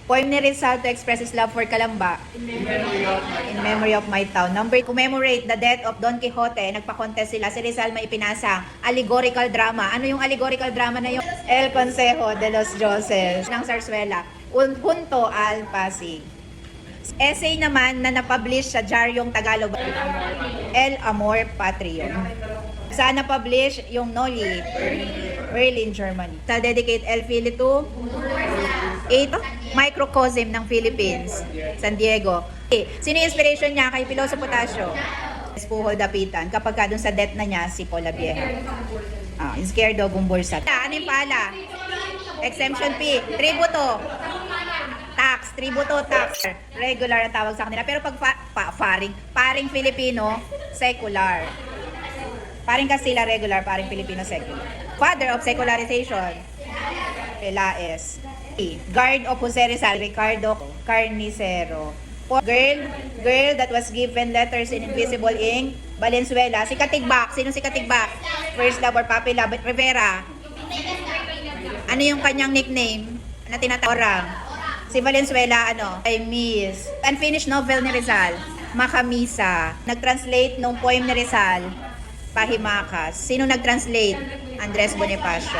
Poem ni Rizal to express his love for Calamba. In memory of my town. Number, commemorate the death of Don Quixote. Nagpa-contest sila. Si Rizal may ipinasang allegorical drama. Ano yung allegorical drama na yun? El Consejo de los Dioses ng Zarzuela. Junto al Pasig. Essay naman na napublish sa Diaryong Tagalog. El Amor Patrio. Saan na-publish? Yung Noli. Berlin, Germany. Sa dedicate El Fili to 8 microcosm ng Philippines, San Diego. Sino yung inspiration niya? Kay Piloso Potasio. Puhol Dapitan. Kapag ka dun sa death na niya, si Paula Vieja. Izquierdo Gumbursa. Ano yung pala? Exemption P. Tributo. Tax. Tributo, tax. Regular ang tawag sa kanila. Pero pag paring Filipino, secular. Paring Kastila, regular. Paring Filipino, secular. Father of secularization. Pelaez. Guard of Jose Rizal, Ricardo Carnicero. Girl that was given letters in invisible ink, Valenzuela. Si Katigbak. Sino si Katigbak? First love or puppy love? Rivera. Ano yung kanyang nickname na tinatawag? Si Valenzuela, ano? Ay Miss. Unfinished novel ni Rizal, Makamisa. Nag-translate nung poem ni Rizal, Pahimakas. Sino nag-translate? Andres Bonifacio.